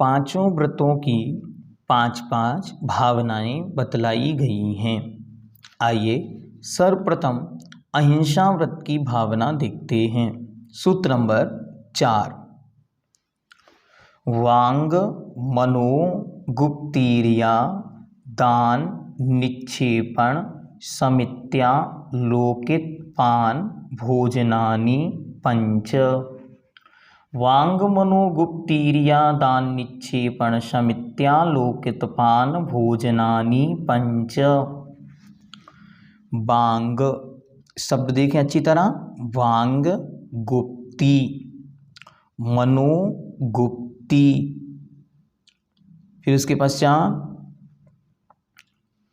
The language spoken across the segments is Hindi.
पांचों व्रतों की पांच पांच भावनाएं बतलाई गई हैं। आइए सर्वप्रथम अहिंसा व्रत की भावना देखते हैं। सूत्र नंबर 4। वांग मनो गुप्तिर्या दान निक्षेपण समित्या लोकित पान भोजनानि पंच। वांग मनो गुप्तिर्या दान निक्षेपण समित्या लोकित पान भोजनानि पंच। वांग शब्द देखें अच्छी तरह। वांग गुप्ती, मनो गुप्ती, फिर उसके पश्चात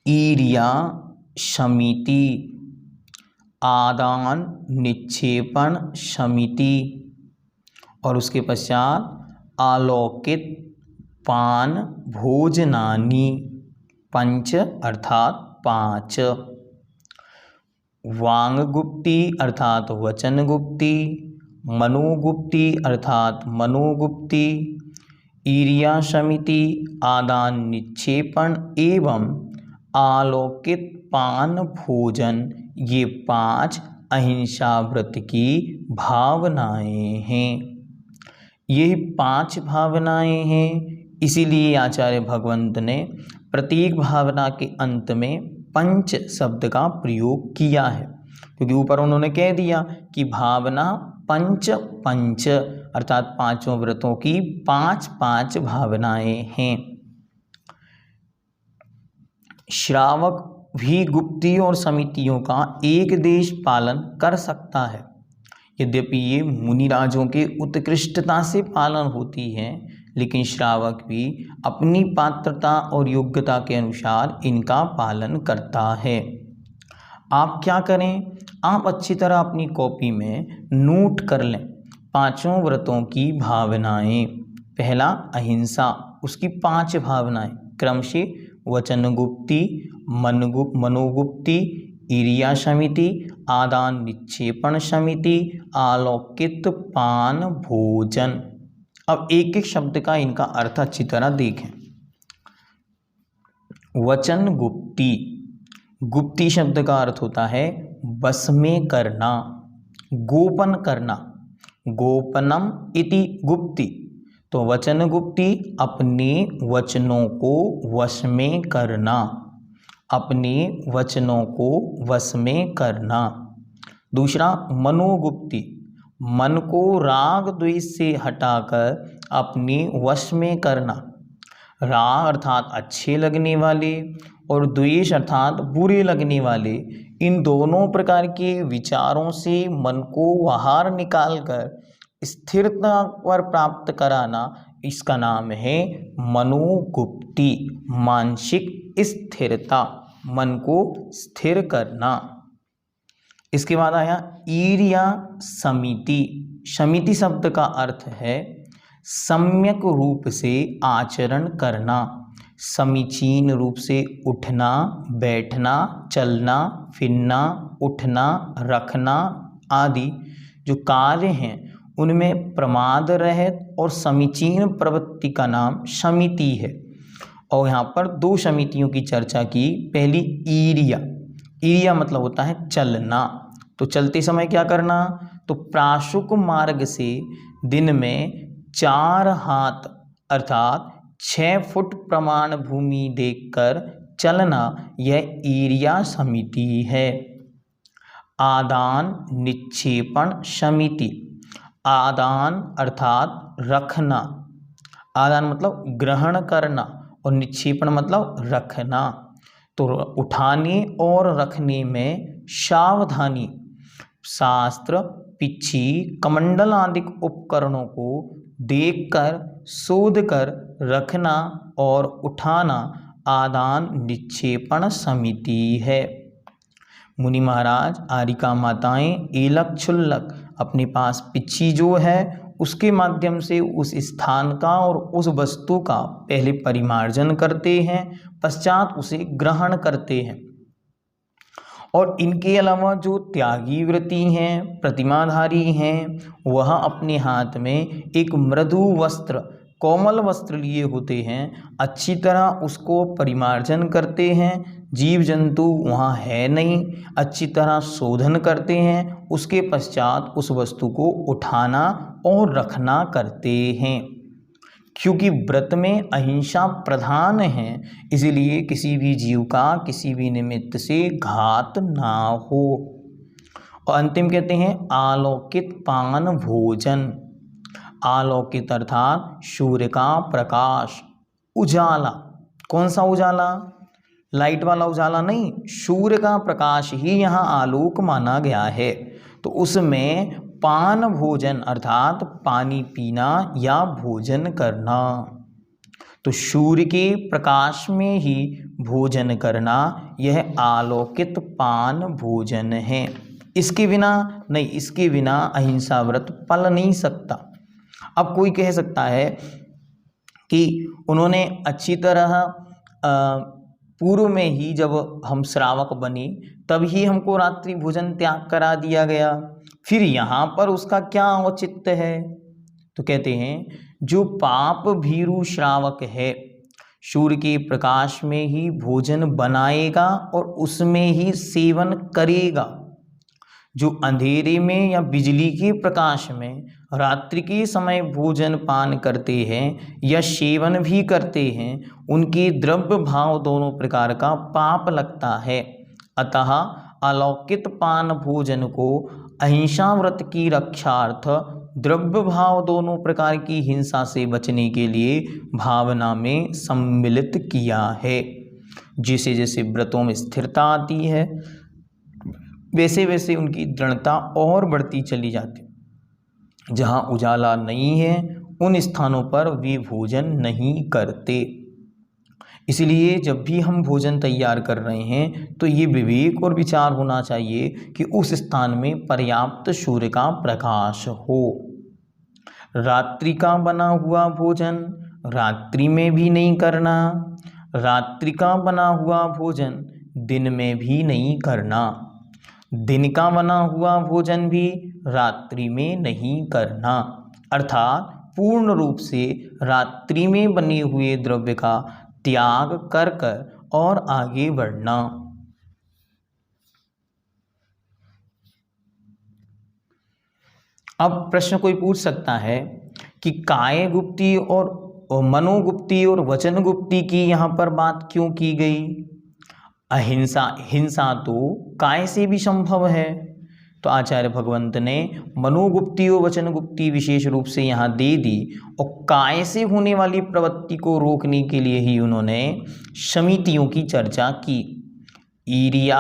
ईर्या समिति, आदान निक्षेपण समिति, और उसके पश्चात अलौकित पान भोजनानि पंच अर्थात पांच। वांग गुप्ती अर्थात वचन गुप्ती, मनोगुप्ती अर्थात मनोगुप्ती, ईर्या समिति आदान निक्षेपण एवं अलौकित पान भोजन, ये पांच अहिंसा व्रत की भावनाएं हैं। ये पांच भावनाएं हैं, इसीलिए आचार्य भगवंत ने प्रत्येक भावना के अंत में पंच शब्द का प्रयोग किया है, क्योंकि ऊपर उन्होंने कह दिया कि भावना पंच पंच अर्थात पांचों व्रतों की पांच पांच भावनाएं हैं। श्रावक भी गुप्ती और समितियों का एक देश पालन कर सकता है। यद्यपि ये मुनिराजों के उत्कृष्टता से पालन होती है, लेकिन श्रावक भी अपनी पात्रता और योग्यता के अनुसार इनका पालन करता है। आप क्या करें, आप अच्छी तरह अपनी कॉपी में नोट कर लें पांचों व्रतों की भावनाएं। पहला अहिंसा, उसकी पांच भावनाएं क्रम से वचन गुप्ती, मनोगुप्ती, ईर्या समिति, आदान निक्षेपण समिति, अलौकित पान भोजन। अब एक एक शब्द का इनका अर्थ अच्छी तरह देखें। वचन गुप्ती, गुप्ती शब्द का अर्थ होता है वश में करना, गोपन करना, गोपनम इति गुप्ती। तो वचन गुप्ती अपने वचनों को वश में करना, अपने वचनों को वश में करना। दूसरा मनोगुप्ती, मन को राग द्वेष से हटाकर अपने वश में करना। राग अर्थात अच्छे लगने वाले और द्वेष अर्थात बुरे लगने वाले, इन दोनों प्रकार के विचारों से मन को बाहर निकालकर स्थिरता पर प्राप्त कराना, इसका नाम है मनोगुप्ती। मानसिक स्थिरता, मन को स्थिर करना। इसके बाद आया ईर्या समिति। समिति शब्द का अर्थ है सम्यक रूप से आचरण करना, समीचीन रूप से उठना, बैठना, चलना, फिरना, उठना, रखना आदि जो कार्य हैं उनमें प्रमाद रहित और समीचीन प्रवृत्ति का नाम समिति है। और यहाँ पर दो समितियों की चर्चा की। पहली ईर्या, ईर्या मतलब होता है चलना। तो चलते समय क्या करना, तो प्राशुक मार्ग से दिन में 4 हाथ अर्थात 6 फुट प्रमाण भूमि देखकर चलना, यह ईर्या समिति है। आदान निक्षेपण समिति, आदान अर्थात रखना, आदान मतलब ग्रहण करना और निक्षेपण मतलब रखना। तो उठाने और रखने में सावधानी, शास्त्र, पिच्छी, कमंडल आदि उपकरणों को देखकर शोध कर रखना और उठाना आदान निक्षेपण समिति है। मुनि महाराज, आरिका माताएं एलक छुल्लक अपने पास पिच्छी जो है उसके माध्यम से उस स्थान का और उस वस्तु का पहले परिमार्जन करते हैं, पश्चात उसे ग्रहण करते हैं। और इनके अलावा जो त्यागी व्रती हैं, प्रतिमाधारी हैं, वह अपने हाथ में एक मृदु वस्त्र कोमल वस्त्र लिए होते हैं, अच्छी तरह उसको परिमार्जन करते हैं, जीव जंतु वहाँ है नहीं, अच्छी तरह शोधन करते हैं, उसके पश्चात उस वस्तु को उठाना और रखना करते हैं। क्योंकि व्रत में अहिंसा प्रधान है, इसलिए किसी भी जीव का किसी भी निमित्त से घात ना हो। और अंतिम कहते हैं आलोकित पान भोजन। आलोकित अर्थात सूर्य का प्रकाश, उजाला। कौन सा उजाला? लाइट वाला उजाला नहीं, सूर्य का प्रकाश ही यहाँ आलोक माना गया है। तो उसमें पान भोजन अर्थात पानी पीना या भोजन करना। तो सूर्य के प्रकाश में ही भोजन करना, यह आलोकित पान भोजन है। इसके बिना नहीं, इसके बिना अहिंसा व्रत पल नहीं सकता। अब कोई कह सकता है कि उन्होंने अच्छी तरह पूर्व में ही जब हम श्रावक बने तब ही हमको रात्रि भोजन त्याग करा दिया गया, फिर यहाँ पर उसका क्या औचित्य है? तो कहते हैं जो पाप भीरु श्रावक है, सूर्य के प्रकाश में ही भोजन बनाएगा और उसमें ही सेवन करेगा। जो अंधेरे में या बिजली के प्रकाश में रात्रि के समय भोजन पान करते हैं या सेवन भी करते हैं, उनके द्रव्य भाव दोनों प्रकार का पाप लगता है। अतः अलौकित पान भोजन को अहिंसा व्रत की रक्षार्थ द्रव्य भाव दोनों प्रकार की हिंसा से बचने के लिए भावना में सम्मिलित किया है। जैसे जैसे व्रतों में स्थिरता आती है, वैसे वैसे उनकी दृढ़ता और बढ़ती चली जाती। जहाँ उजाला नहीं है उन स्थानों पर वे भोजन नहीं करते। इसलिए जब भी हम भोजन तैयार कर रहे हैं तो ये विवेक और विचार होना चाहिए कि उस स्थान में पर्याप्त सूर्य का प्रकाश हो। रात्रि का बना हुआ भोजन रात्रि में भी नहीं करना, रात्रि का बना हुआ भोजन दिन में भी नहीं करना, दिन का बना हुआ भोजन भी रात्रि में नहीं करना। अर्थात पूर्ण रूप से रात्रि में बने हुए द्रव्य का त्याग कर कर और आगे बढ़ना। अब प्रश्न कोई पूछ सकता है कि काय गुप्ती और मनोगुप्ती और वचन गुप्ती की यहाँ पर बात क्यों की गई? हिंसा तो काय से भी संभव है, तो आचार्य भगवंत ने मनोगुप्ती और वचन गुप्ती विशेष रूप से यहाँ दे दी। और काय से होने वाली प्रवृत्ति को रोकने के लिए ही उन्होंने समितियों की चर्चा की। ईर्ष्या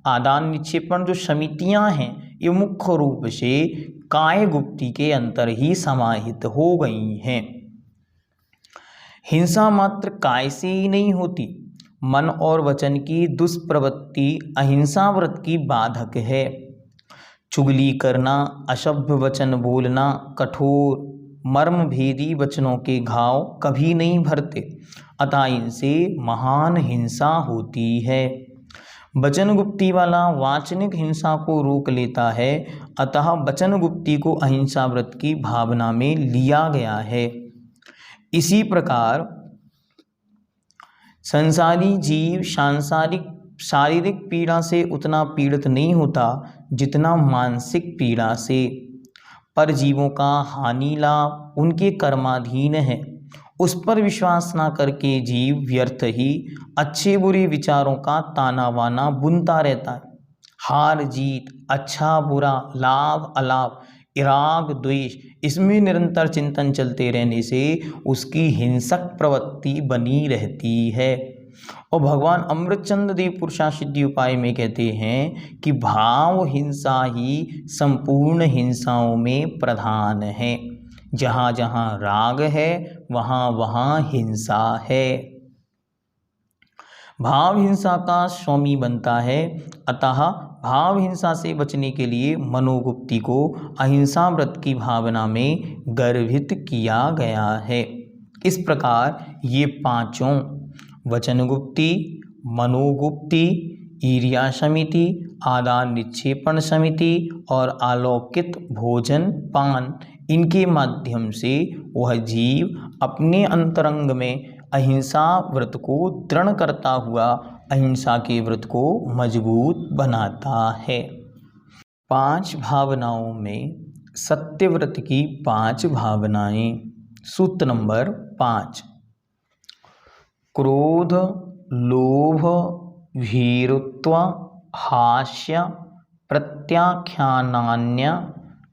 आदान निक्षेपण जो समितियाँ हैं ये मुख्य रूप से काय गुप्ती के अंतर ही समाहित हो गई हैं। हिंसा मात्र काय से ही नहीं होती, मन और वचन की दुष्प्रवृत्ति अहिंसा व्रत की बाधक है। चुगली करना, अशुभ वचन बोलना, कठोर मर्म भेदी वचनों के घाव कभी नहीं भरते, अतः इनसे महान हिंसा होती है। वचन गुप्ती वाला वाचनिक हिंसा को रोक लेता है, अतः वचन गुप्ती को अहिंसा व्रत की भावना में लिया गया है। इसी प्रकार संसारी जीव शारीरिक पीड़ा से उतना पीड़ित नहीं होता जितना मानसिक पीड़ा से। पर जीवों का हानि लाभ उनके कर्माधीन है, उस पर विश्वास ना करके जीव व्यर्थ ही अच्छे बुरे विचारों का ताना बाना बुनता रहता है। हार जीत, अच्छा बुरा, लाभ अलाभ, राग द्वेष, इसमें निरंतर चिंतन चलते रहने से उसकी हिंसक प्रवृत्ति बनी रहती है। और भगवान अमृतचंद्र देव पुरुषासिद्धि उपाय में कहते हैं कि भाव हिंसा ही संपूर्ण हिंसाओं में प्रधान है। जहाँ जहाँ राग है वहाँ वहाँ हिंसा है। भाव हिंसा का स्वामी बनता है, अतः भाव हिंसा से बचने के लिए मनोगुप्ती को अहिंसा व्रत की भावना में गर्भित किया गया है। इस प्रकार ये पांचों वचन गुप्ती, मनोगुप्ती, ईर्ष्या समिति, आदान निक्षेपण समिति और आलोकित भोजन पान, इनके माध्यम से वह जीव अपने अंतरंग में अहिंसा व्रत को दृढ़ करता हुआ अहिंसा के व्रत को मजबूत बनाता है। 5 भावनाओं में सत्यव्रत की 5 भावनाएं। सूत्र नंबर 5। क्रोध, लोभ, भीरुत्व, हास्य, प्रत्याख्यानान्य,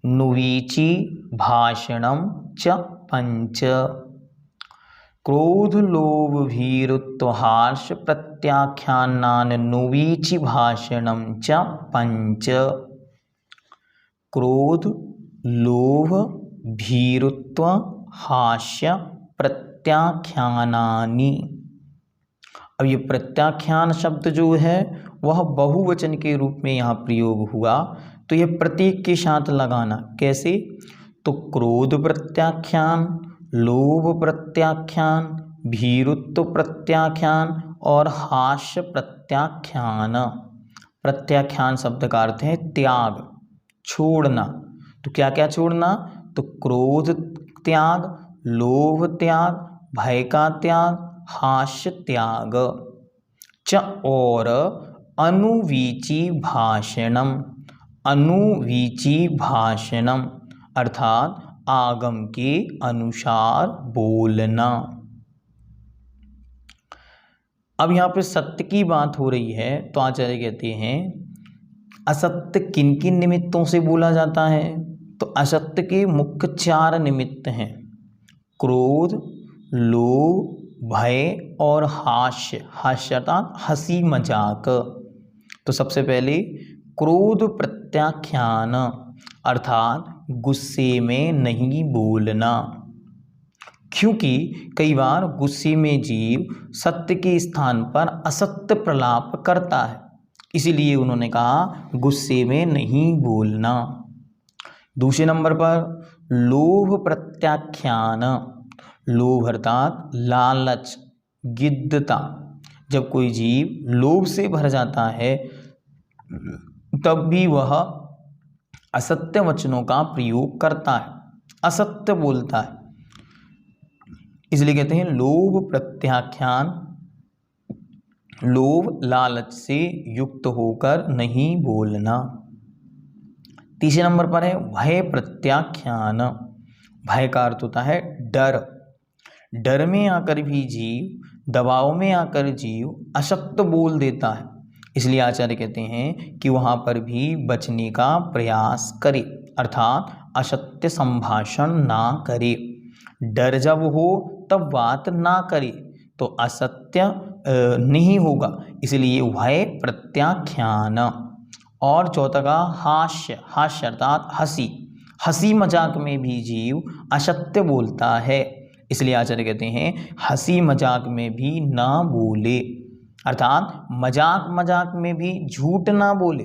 नुवीचि भाषणम च 5। क्रोध, लोभ, भीरुत्व, हास्य, प्रत्याख्यानान, नुवीचि भाषणम च 5। क्रोध, लोभ, भीरुत्व, हास्य, प्रत्याख्यानानि। अब ये प्रत्याख्यान शब्द जो है वह बहुवचन के रूप में यहाँ प्रयोग हुआ, तो यह प्रतीक के साथ लगाना। कैसे? तो क्रोध प्रत्याख्यान, लोभ प्रत्याख्यान, भीरुत्व प्रत्याख्यान और हास्य प्रत्याख्यान। प्रत्याख्यान शब्द का अर्थ है त्याग, छोड़ना। तो क्या क्या छोड़ना? तो क्रोध त्याग, लोभ त्याग, भय का त्याग, हास्य त्याग। च और अनुवीचि भाषणम। अनुवीचि भाषणम अर्थात आगम के अनुसार बोलना। अब यहाँ पे सत्य की बात हो रही है, तो आचार्य कहते हैं असत्य किन किन निमित्तों से बोला जाता है? तो असत्य के मुख्य 4 निमित्त हैं, क्रोध, लोभ, भय और हास्य। हास्य अर्थात हंसी मजाक। तो सबसे पहले क्रोध प्रत्याख्यान अर्थात गुस्से में नहीं बोलना, क्योंकि कई बार गुस्से में जीव सत्य के स्थान पर असत्य प्रलाप करता है, इसीलिए उन्होंने कहा गुस्से में नहीं बोलना। दूसरे नंबर पर लोभ प्रत्याख्यान। लोभ अर्थात लालच, गिद्धता। जब कोई जीव लोभ से भर जाता है तब भी वह असत्य वचनों का प्रयोग करता है, असत्य बोलता है, इसलिए कहते हैं लोभ प्रत्याख्यान। लोभ लालच से युक्त होकर नहीं बोलना। तीसरे नंबर पर है भय प्रत्याख्यान। भय का अर्थ होता है डर। डर में आकर भी जीव, दबाव में आकर जीव असत्य बोल देता है, इसलिए आचार्य कहते हैं कि वहाँ पर भी बचने का प्रयास करे, अर्थात असत्य संभाषण ना करे। डर जब हो तब बात ना करे तो असत्य नहीं होगा, इसलिए भय प्रत्याख्यान। और चौथा का हास्य। हास्य अर्थात हंसी। हंसी मजाक में भी जीव असत्य बोलता है, इसलिए आचार्य कहते हैं हंसी मजाक में भी ना बोले, अर्थात मजाक मजाक में भी झूठ ना बोले।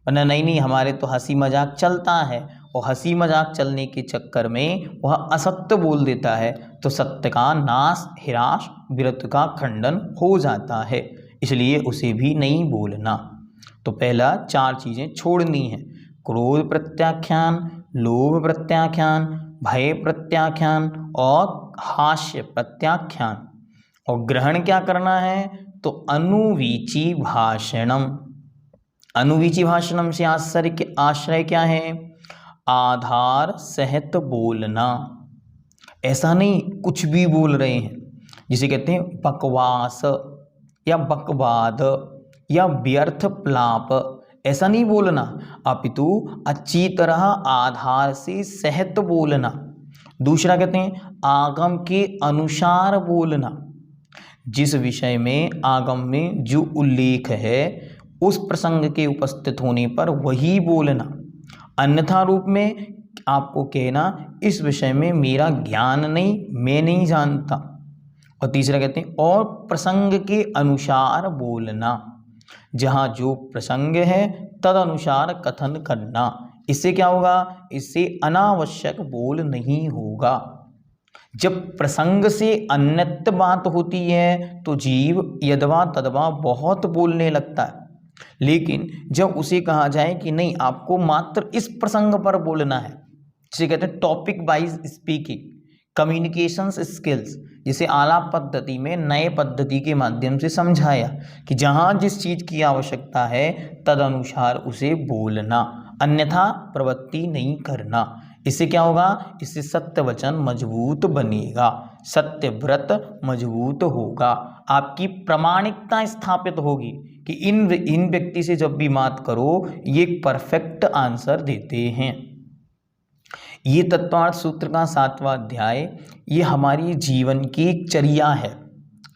वरना नहीं हमारे तो हंसी मजाक चलता है, और हंसी मजाक चलने के चक्कर में वह असत्य बोल देता है, तो सत्य का नाश, हिराश, वीरत्व का खंडन हो जाता है, इसलिए उसे भी नहीं बोलना। तो पहला 4 चीज़ें छोड़नी है, क्रोध प्रत्याख्यान, लोभ प्रत्याख्यान, भय प्रत्याख्यान और हास्य प्रत्याख्यान। और ग्रहण क्या करना है? तो अनुवीचि भाषणम। अनुवीचि भाषणम से आश्रय क्या है? आधार सहित बोलना। ऐसा नहीं कुछ भी बोल रहे हैं, जिसे कहते हैं बकवास या बकवाद या व्यर्थ प्लाप, ऐसा नहीं बोलना, अपितु अच्छी तरह आधार से सहित बोलना। दूसरा कहते हैं आगम के अनुसार बोलना। जिस विषय में आगम में जो उल्लेख है उस प्रसंग के उपस्थित होने पर वही बोलना, अन्यथा रूप में आपको कहना इस विषय में मेरा ज्ञान नहीं, मैं नहीं जानता। और तीसरा कहते हैं और प्रसंग के अनुसार बोलना, जहाँ जो प्रसंग है तद अनुसार कथन करना। इससे क्या होगा? इससे अनावश्यक बोल नहीं होगा। जब प्रसंग से अन्यत्र बात होती है तो जीव यदवा तदवा बहुत बोलने लगता है, लेकिन जब उसे कहा जाए कि नहीं आपको मात्र इस प्रसंग पर बोलना है, जिसे कहते हैं topic wise speaking, communications skills, जिसे आलाप पद्धति में नए पद्धति के माध्यम से समझाया कि जहाँ जिस चीज़ की आवश्यकता है तदनुसार उसे बोलना, अन्यथा प्रवृत्ति नहीं करना। इससे क्या होगा? इससे सत्य वचन मजबूत बनेगा, सत्य व्रत मजबूत होगा, आपकी प्रामाणिकता स्थापित होगी कि इन व्यक्ति से जब भी बात करो ये एक परफेक्ट आंसर देते हैं। ये तत्वार्थ सूत्र का 7वां अध्याय ये हमारी जीवन की एक चर्या है,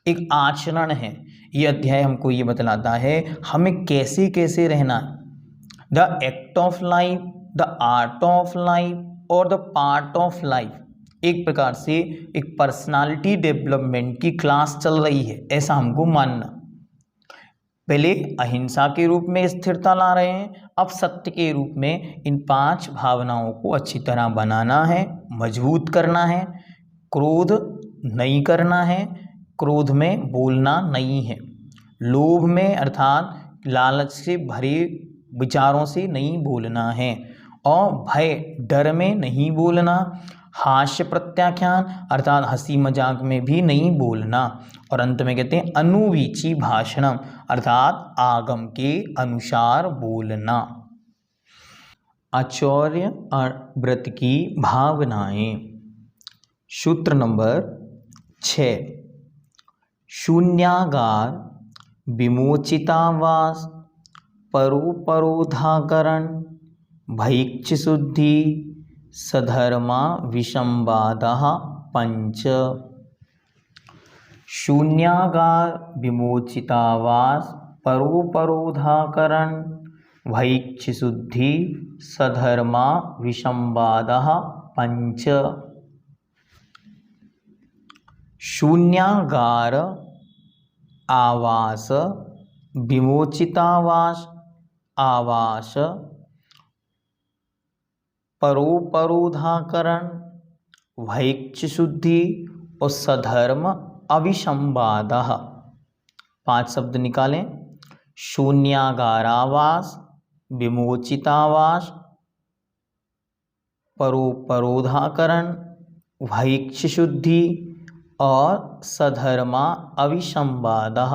एक आचरण है। ये अध्याय हमको ये बतलाता है हमें कैसे कैसे रहना है। The act of life, the art of life और द पार्ट ऑफ लाइफ, एक प्रकार से एक पर्सनालिटी डेवलपमेंट की क्लास चल रही है, ऐसा हमको मानना। पहले अहिंसा के रूप में स्थिरता ला रहे हैं, अब सत्य के रूप में इन 5 भावनाओं को अच्छी तरह बनाना है, मजबूत करना है। क्रोध नहीं करना है, क्रोध में बोलना नहीं है। लोभ में अर्थात लालच से भरे विचारों से नहीं बोलना है, और भय डर में नहीं बोलना। हास्य प्रत्याख्यान अर्थात हंसी मजाक में भी नहीं बोलना। और अंत में कहते हैं अनुवीची भाषणम अर्थात आगम के अनुसार बोलना। आचार्य व्रत की भावनाएं। सूत्र नंबर 6, शून्यागार, विमोचितावास, परोपरोधाकरण, भैक्ष शुद्धि, सधर्मा विसंवादः 5। शून्यागार, विमोचितावास, परोपरोधाकरण, भैक्ष शुद्धि, सधर्मा विसंवादः 5। शून्यागार आवास, विमोचितावास आवास, परोपरोधाकरण, भैक्ष शुद्धि और सधर्म अविसंवादः। 5 शब्द निकालें। शून्यागारावास, विमोचितावास, परोपरोधाकरण, भैक्ष शुद्धि और सधर्मा अविसंवादः।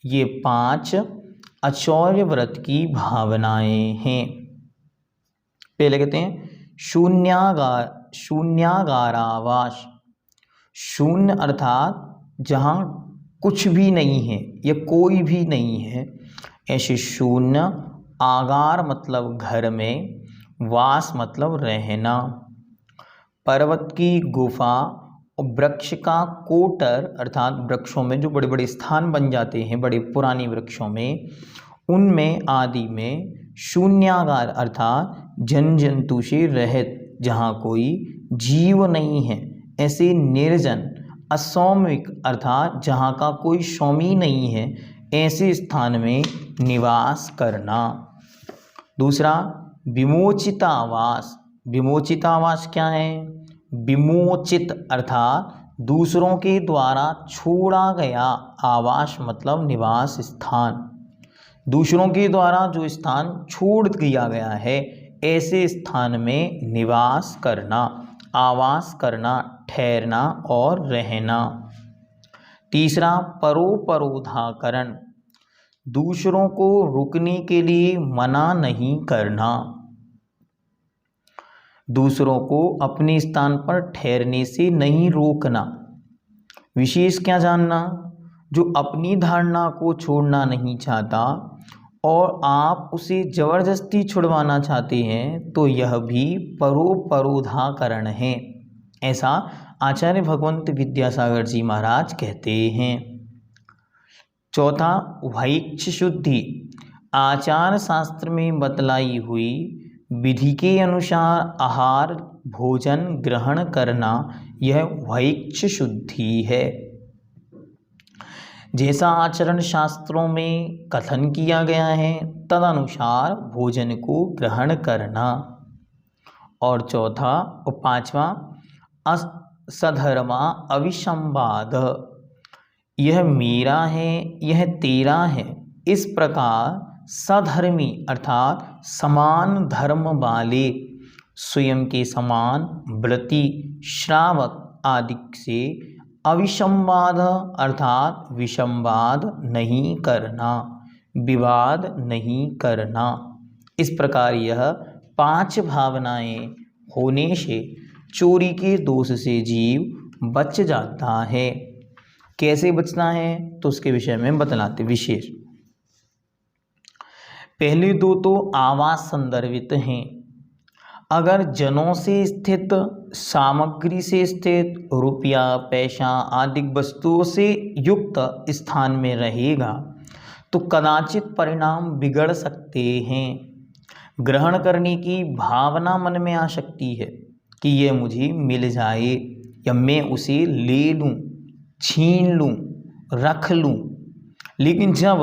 ये 5 आचार्य व्रत की भावनाएं हैं। पहले कहते हैं शून्यागारावास। शून्य अर्थात जहाँ कुछ भी नहीं है या कोई भी नहीं है, ऐसे शून्य। आगार मतलब घर में, वास मतलब रहना। पर्वत की गुफा और वृक्ष का कोटर अर्थात वृक्षों में जो बड़े बड़े स्थान बन जाते हैं, बड़े पुराने वृक्षों में, उनमें आदि में शून्यागार अर्थात जन जंतु से रहित, जहाँ कोई जीव नहीं है, ऐसे निर्जन असौमिक अर्थात जहाँ का कोई स्वामी नहीं है, ऐसे स्थान में निवास करना। दूसरा विमोचितावास। विमोचितावास क्या है? विमोचित अर्थात दूसरों के द्वारा छोड़ा गया, आवास मतलब निवास स्थान, दूसरों के द्वारा जो स्थान छोड़ दिया गया है, ऐसे स्थान में निवास करना, आवास करना, ठहरना और रहना। तीसरा परोपरोधाकरण, दूसरों को रुकने के लिए मना नहीं करना, दूसरों को अपने स्थान पर ठहरने से नहीं रोकना। विशेष क्या जानना? जो अपनी धारणा को छोड़ना नहीं चाहता और आप उसे जबरदस्ती छुड़वाना चाहते हैं, तो यह भी परोपरोधाकरण है, ऐसा आचार्य भगवंत विद्यासागर जी महाराज कहते हैं। चौथा भैक्ष शुद्धि। आचार शास्त्र में बतलाई हुई विधि के अनुसार आहार भोजन ग्रहण करना, यह भैक्ष शुद्धि है। जैसा आचरण शास्त्रों में कथन किया गया है तदनुसार भोजन को ग्रहण करना। और चौथा और 5वां सधर्मा अविसंवाद, यह मेरा है यह तेरा है, इस प्रकार सधर्मी अर्थात समान धर्म वाले, स्वयं के समान व्रती श्रावक आदि से अविसंवाद अर्थात विसंवाद नहीं करना, विवाद नहीं करना। इस प्रकार यह 5 भावनाएं होने से चोरी के दोष से जीव बच जाता है। कैसे बचना है तो उसके विषय में बतलाते विशेष। पहले 2 तो आवास संदर्भित हैं। अगर जनों से स्थित, सामग्री से स्थित, रुपया पैसा आदि वस्तुओं से युक्त स्थान में रहेगा तो कदाचित परिणाम बिगड़ सकते हैं। ग्रहण करने की भावना मन में आ सकती है कि यह मुझे मिल जाए या मैं उसे ले लूं, छीन लूं, रख लूं। लेकिन जब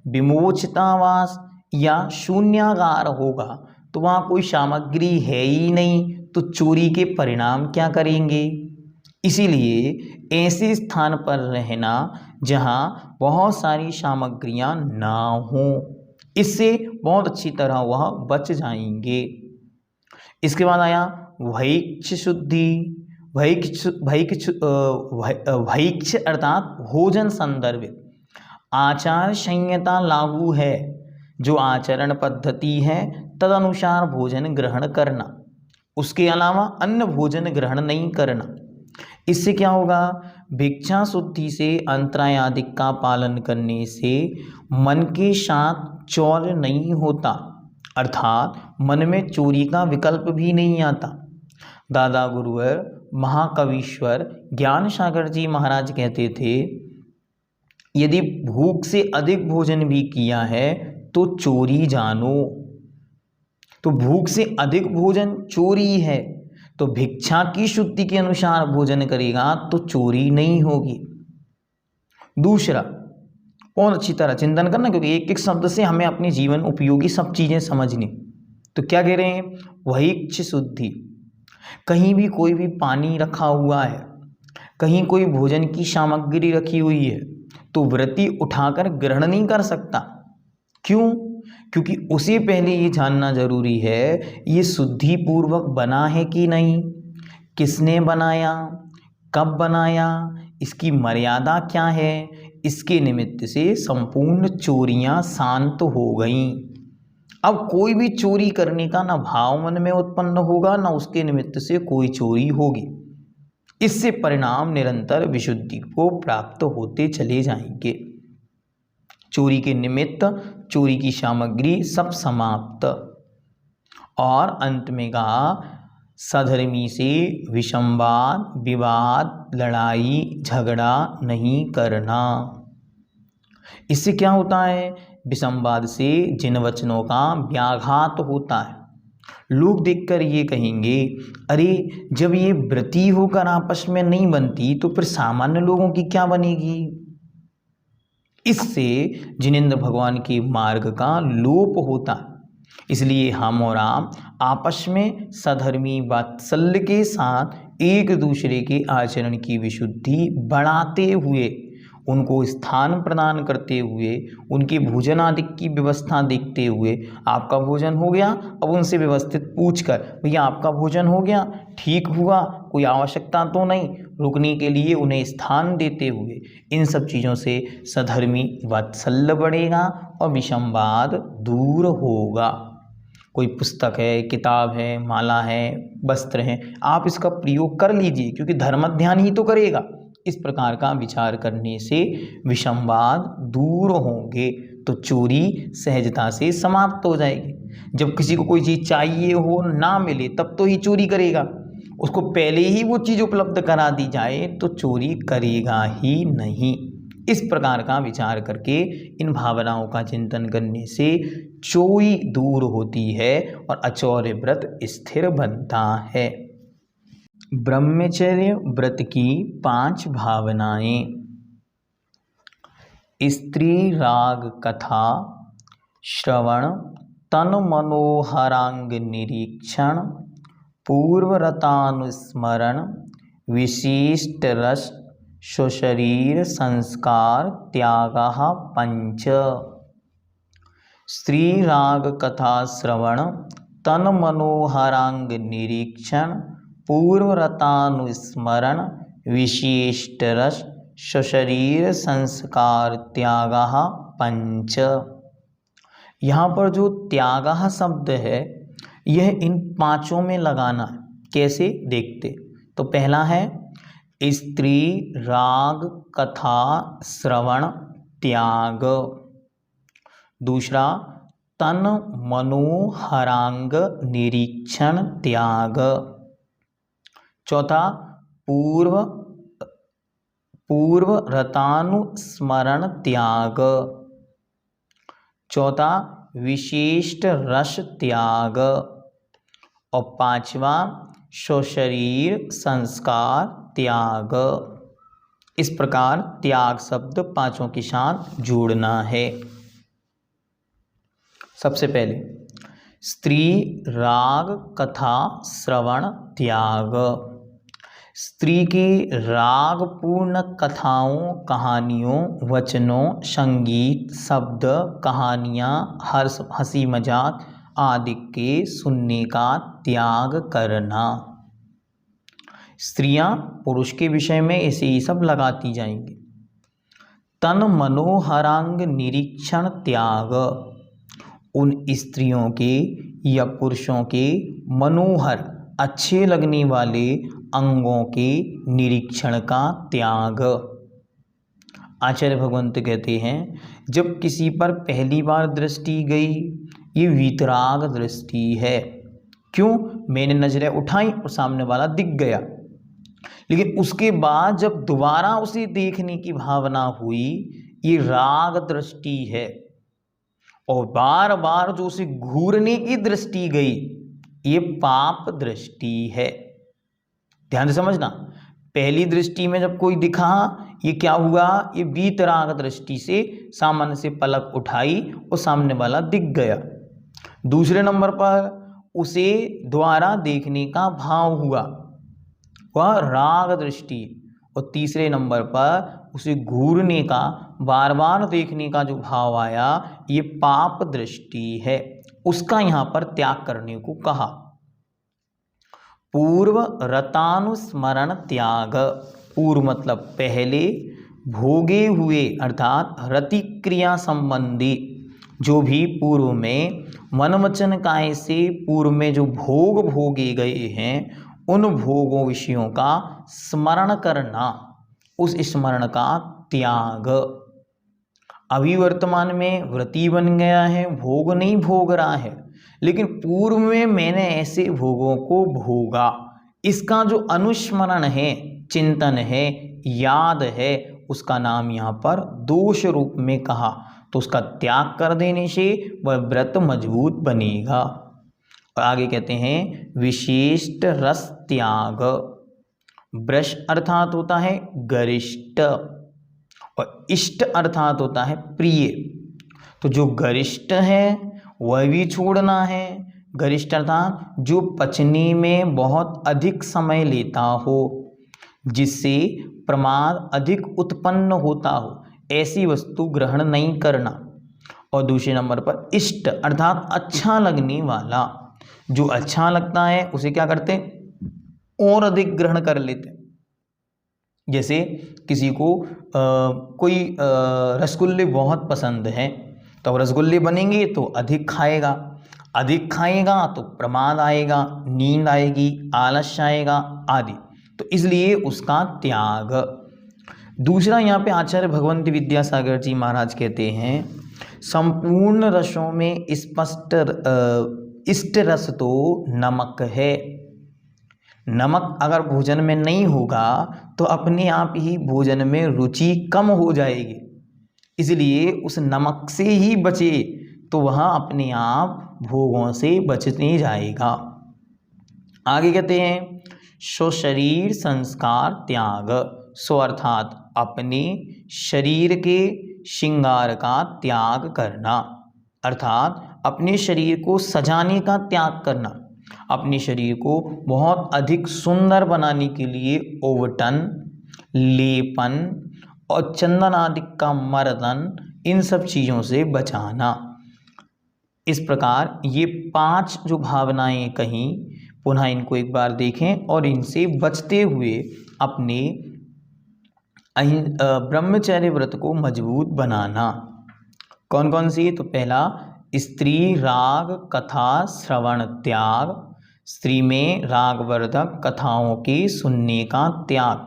विमोचितावास या शून्यागार होगा तो वहाँ कोई सामग्री है ही नहीं, तो चोरी के परिणाम क्या करेंगे। इसीलिए ऐसे स्थान पर रहना जहाँ बहुत सारी सामग्रियाँ ना हों, इससे बहुत अच्छी तरह वह बच जाएंगे। इसके बाद आया भैक्ष शुद्धि। भैक्ष अर्थात भोजन संदर्भित आचार संहिता लागू है। जो आचरण पद्धति है तदनुसार भोजन ग्रहण करना, उसके अलावा अन्य भोजन ग्रहण नहीं करना। इससे क्या होगा, भिक्षा शुद्धि से अंतराय आदि का पालन करने से मन के साथ चौर नहीं होता, अर्थात मन में चोरी का विकल्प भी नहीं आता। दादा गुरुवर महाकवीश्वर ज्ञान सागर जी महाराज कहते थे, यदि भूख से अधिक भोजन भी किया है तो चोरी जानो। तो भूख से अधिक भोजन चोरी है, तो भिक्षा की शुद्धि के अनुसार भोजन करेगा तो चोरी नहीं होगी। दूसरा, बहुत अच्छी तरह चिंतन करना, क्योंकि एक एक शब्द से हमें अपने जीवन उपयोगी सब चीजें समझनी। तो क्या कह रहे हैं, वैक्ष शुद्धि। कहीं भी कोई भी पानी रखा हुआ है, कहीं कोई भोजन की सामग्री रखी हुई है, तो व्रती उठाकर ग्रहण नहीं कर सकता। क्यों? क्योंकि उसे पहले ये जानना जरूरी है ये शुद्धि पूर्वक बना है कि नहीं, किसने बनाया, कब बनाया, इसकी मर्यादा क्या है। इसके निमित्त से संपूर्ण चोरियां शांत हो गईं। अब कोई भी चोरी करने का ना भाव मन में उत्पन्न होगा, ना उसके निमित्त से कोई चोरी होगी। इससे परिणाम निरंतर विशुद्धि को प्राप्त होते चले जाएंगे। चोरी के निमित्त, चोरी की सामग्री सब समाप्त। और अंत में कहा, सधर्मी से विसंवाद, विवाद, लड़ाई झगड़ा नहीं करना। इससे क्या होता है, विसंवाद से जिन वचनों का व्याघात होता है, लोग देखकर ये कहेंगे, अरे जब ये व्रती होकर आपस में नहीं बनती तो फिर सामान्य लोगों की क्या बनेगी। इससे जिनेंद्र भगवान के मार्ग का लोप होता है। इसलिए हम और आप आपस में सधर्मी वात्सल्य के साथ एक दूसरे के आचरण की विशुद्धि बढ़ाते हुए, उनको स्थान प्रदान करते हुए, उनके भोजन आदि की व्यवस्था देखते हुए, आपका भोजन हो गया, अब उनसे व्यवस्थित पूछकर, भैया आपका भोजन हो गया, ठीक हुआ, कोई आवश्यकता तो नहीं, रुकने के लिए उन्हें स्थान देते हुए, इन सब चीज़ों से सधर्मी वात्सल्य बढ़ेगा और विसंवाद दूर होगा। कोई पुस्तक है, किताब है, माला है, वस्त्र है, आप इसका प्रयोग कर लीजिए, क्योंकि धर्म ध्यान ही तो करेगा। इस प्रकार का विचार करने से विसंवाद दूर होंगे तो चोरी सहजता से समाप्त हो जाएगी। जब किसी को कोई चीज़ चाहिए हो, ना मिले, तब तो ही चोरी करेगा। उसको पहले ही वो चीज़ उपलब्ध करा दी जाए तो चोरी करेगा ही नहीं। इस प्रकार का विचार करके, इन भावनाओं का चिंतन करने से चोरी दूर होती है और अचौर्य व्रत स्थिर बनता है। ब्रह्मचर्य व्रत की 5 भावनाएं। स्त्री राग कथा श्रवण, तन मनोहरांग निरीक्षण, पूर्वरतानुस्मरण, विशिष्ट रस, स्वशरीर संस्कार त्यागः 5। स्त्री राग कथा श्रवण तन मनोहरांग निरीक्षण पूर्वरतानुस्मरण विशिष्ट रस सशरीर संस्कार त्यागः पंच। यहाँ पर जो त्यागः शब्द है यह इन पांचों में लगाना है। कैसे देखते, तो पहला है स्त्री राग कथा श्रवण त्याग, दूसरा तन मनोहरांग निरीक्षण त्याग, चौथा पूर्व रतानुस्मरण त्याग, चौथा विशिष्ट रस त्याग, और पांचवा स्वशरीर संस्कार त्याग। इस प्रकार त्याग शब्द पांचों के साथ जोड़ना है। सबसे पहले स्त्री राग कथा श्रवण त्याग। स्त्री की रागपूर्ण कथाओं कहानियों वचनों संगीत शब्द कहानियाँ हंसी मजाक आदि के सुनने का त्याग करना। स्त्रियां पुरुष के विषय में ऐसे ही सब लगाती जाएंगी। तन मनोहरांग निरीक्षण त्याग, उन स्त्रियों के या पुरुषों के मनोहर अच्छे लगने वाले अंगों के निरीक्षण का त्याग। आचार्य भगवंत कहते हैं जब किसी पर पहली बार दृष्टि गई ये वीतराग दृष्टि है। क्यों? मैंने नजरें उठाई और सामने वाला दिख गया, लेकिन उसके बाद जब दोबारा उसे देखने की भावना हुई ये राग दृष्टि है। और बार बार जो उसे घूरने की दृष्टि गई ये पाप दृष्टि है। ध्यान से समझना, पहली दृष्टि में जब कोई दिखा ये क्या हुआ, ये वीतराग दृष्टि से सामान्य से पलक उठाई और सामने वाला दिख गया। दूसरे नंबर पर उसे द्वारा देखने का भाव हुआ, वह राग दृष्टि। और तीसरे नंबर पर उसे घूरने का बार बार देखने का जो भाव आया ये पाप दृष्टि है। उसका यहाँ पर त्याग करने को कहा। पूर्व रतानुस्मरण त्याग, पूर्व मतलब पहले, भोगे हुए अर्थात रतिक्रिया संबंधी जो भी पूर्व में मन वचन काय से पूर्व में जो भोग भोगे गए हैं उन भोगों विषयों का स्मरण करना, उस स्मरण का त्याग। अभी वर्तमान में व्रती बन गया है, भोग नहीं भोग रहा है, लेकिन पूर्व में मैंने ऐसे भोगों को भोगा, इसका जो अनुस्मरण है, चिंतन है, याद है, उसका नाम यहाँ पर दोष रूप में कहा। तो उसका त्याग कर देने से वह व्रत मजबूत बनेगा। और आगे कहते हैं विशिष्ट रस त्याग। ब्रश अर्थात होता है गरिष्ठ और इष्ट अर्थात होता है प्रिय। तो जो गरिष्ठ है वह भी छोड़ना है। गरिष्ठ अर्थात जो पचने में बहुत अधिक समय लेता हो, जिससे प्रमाद अधिक उत्पन्न होता हो, ऐसी वस्तु ग्रहण नहीं करना। और दूसरे नंबर पर इष्ट अर्थात अच्छा लगने वाला, जो अच्छा लगता है उसे क्या करते और अधिक ग्रहण कर लेते। जैसे किसी को कोई रसगुल्ले बहुत पसंद हैं, तो रसगुल्ले बनेंगे तो अधिक खाएगा, अधिक खाएगा तो प्रमाद आएगा, नींद आएगी, आलस्य आएगा आदि। तो इसलिए उसका त्याग। दूसरा यहाँ पे आचार्य भगवंत विद्यासागर जी महाराज कहते हैं संपूर्ण रसों में स्पष्ट इष्ट रस तो नमक है। नमक अगर भोजन में नहीं होगा तो अपने आप ही भोजन में रुचि कम हो जाएगी, इसलिए उस नमक से ही बचे तो वह अपने आप भोगों से बचने जाएगा। आगे कहते हैं स्वशरीर संस्कार त्याग। स्व अर्थात अपने शरीर के श्रृंगार का त्याग करना, अर्थात अपने शरीर को सजाने का त्याग करना। अपने शरीर को बहुत अधिक सुंदर बनाने के लिए ओवटन, लेपन और चंदन आदि का मर्दन, इन सब चीज़ों से बचाना। इस प्रकार ये 5 जो भावनाएं कहीं, पुनः इनको एक बार देखें और इनसे बचते हुए अपने ब्रह्मचर्य व्रत को मजबूत बनाना। कौन कौन सी? तो पहला, स्त्री राग कथा श्रवण त्याग, स्त्री में रागवर्धक कथाओं के सुनने का त्याग।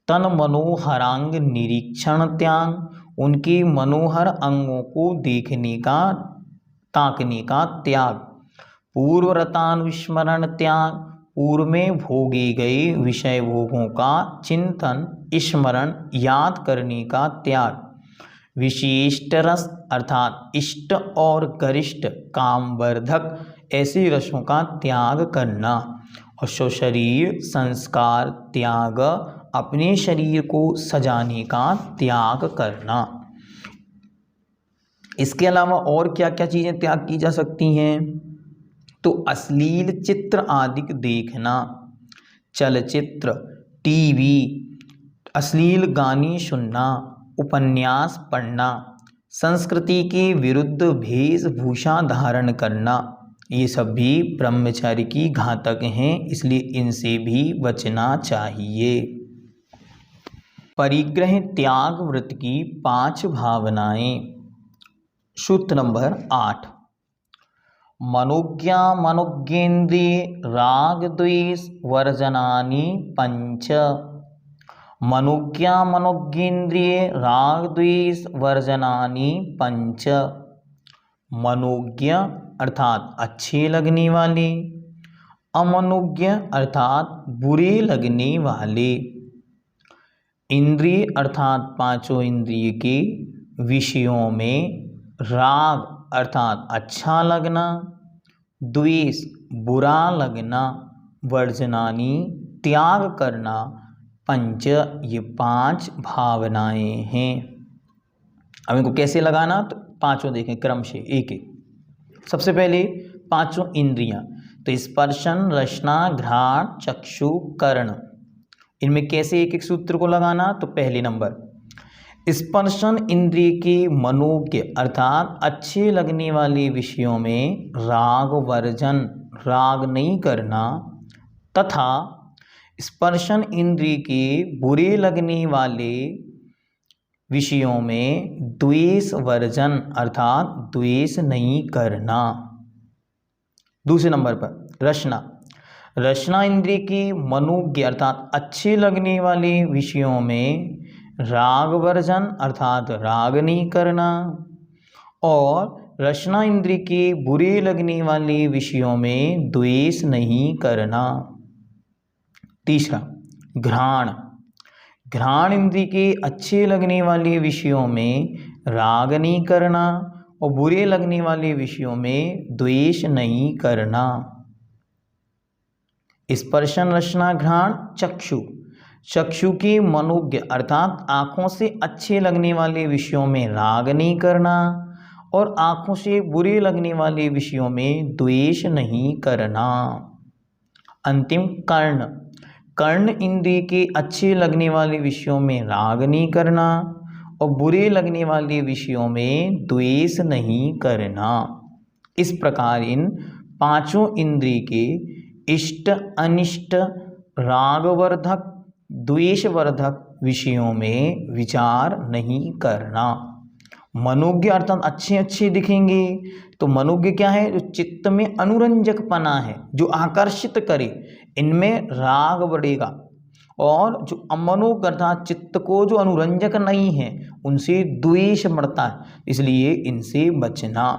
तन मनोहरांग निरीक्षण त्याग, उनके मनोहर अंगों को देखने का, ताकने का त्याग। पूर्वरतानुस्मरण त्याग, पूर्व में भोगे गए विषय भोगों का चिंतन, स्मरण, याद करने का त्याग। विशिष्ट रस अर्थात इष्ट और गरिष्ठ कामवर्धक ऐसे रसों का त्याग करना। और स्वशरीर संस्कार त्याग, अपने शरीर को सजाने का त्याग करना। इसके अलावा और क्या क्या चीज़ें त्याग की जा सकती हैं? तो अश्लील चित्र आदि देखना, चलचित्र, टीवी, अश्लील गाने सुनना, उपन्यास पढ़ना, संस्कृति के विरुद्ध वेशभूषा धारण करना, ये सब भी ब्रह्मचर्य की घातक हैं, इसलिए इनसे भी बचना चाहिए। परिग्रह त्याग व्रत की 5 भावनाएं। सूत्र नंबर 8, मनोज्ञा मनोज्ञेन्द्रिय राग द्वेष वर्जनानि 5। मनोज्ञा मनोज्ञेन्द्रिय राग द्वेष वर्जनानि 5। मनोज्ञ अर्थात अच्छे लगने वाले, अमनोज्ञ अर्थात बुरे लगने वाले। इंद्रिय अर्थात 5 इंद्रिय के विषयों में, राग अर्थात अच्छा लगना, द्वेष बुरा लगना, वर्जनानी त्याग करना, 5 ये 5 भावनाएं हैं। अब इनको कैसे लगाना? तो 5 देखें क्रम से एक एक। सबसे पहले 5 इंद्रियां, तो स्पर्शन रसना घ्राण चक्षु कर्ण, इनमें कैसे एक एक सूत्र को लगाना? तो पहले नंबर, स्पर्शन इंद्रिय के मनोज्ञ अर्थात अच्छे लगने वाले विषयों में राग वर्जन, राग नहीं करना, तथा स्पर्शन इंद्रिय के बुरे लगने वाले विषयों में द्वेष वर्जन अर्थात द्वेष नहीं करना। दूसरे नंबर पर रसना, रसना इंद्रिय की मनोज्ञ अर्थात अच्छे लगने वाले विषयों में राग वर्जन अर्थात राग नहीं करना, और रसना इंद्रिय के बुरे लगने वाले विषयों में द्वेष नहीं करना। तीसरा घ्राण, घ्राण इंद्रिय के अच्छे लगने वाले विषयों में राग नहीं करना और बुरे लगने वाले विषयों में द्वेष नहीं करना। स्पर्शन रसना घ्राण चक्षु, चक्षु की मनोज्ञ अर्थात आँखों से अच्छे लगने वाले विषयों में राग नहीं करना और आँखों से बुरे लगने वाले विषयों में द्वेष नहीं करना। अंतिम कर्ण, कर्ण इंद्रिय के अच्छे लगने वाले विषयों में राग नहीं करना और बुरे लगने वाले विषयों में द्वेष नहीं करना। इस प्रकार इन 5 इंद्रिय के इष्ट अनिष्ट रागवर्धक द्वेषवर्धक विषयों में विचार नहीं करना। मनोज्ञ अर्थात अच्छे अच्छे दिखेंगे, तो मनोज्ञ क्या है? जो चित्त में अनुरंजकपना है, जो आकर्षित करे, इनमें राग बढ़ेगा। और जो अमनोज्ञ अर्थात चित्त को जो अनुरंजक नहीं है, उनसे द्वेष बढ़ता है, इसलिए इनसे बचना।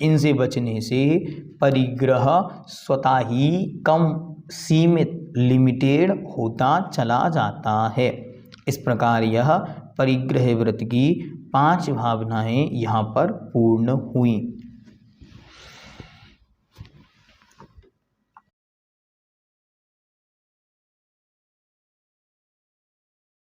इनसे बचने से परिग्रह स्वतः ही कम, सीमित, लिमिटेड होता चला जाता है। इस प्रकार यह परिग्रह व्रत की 5 भावनाएं यहाँ पर पूर्ण हुई।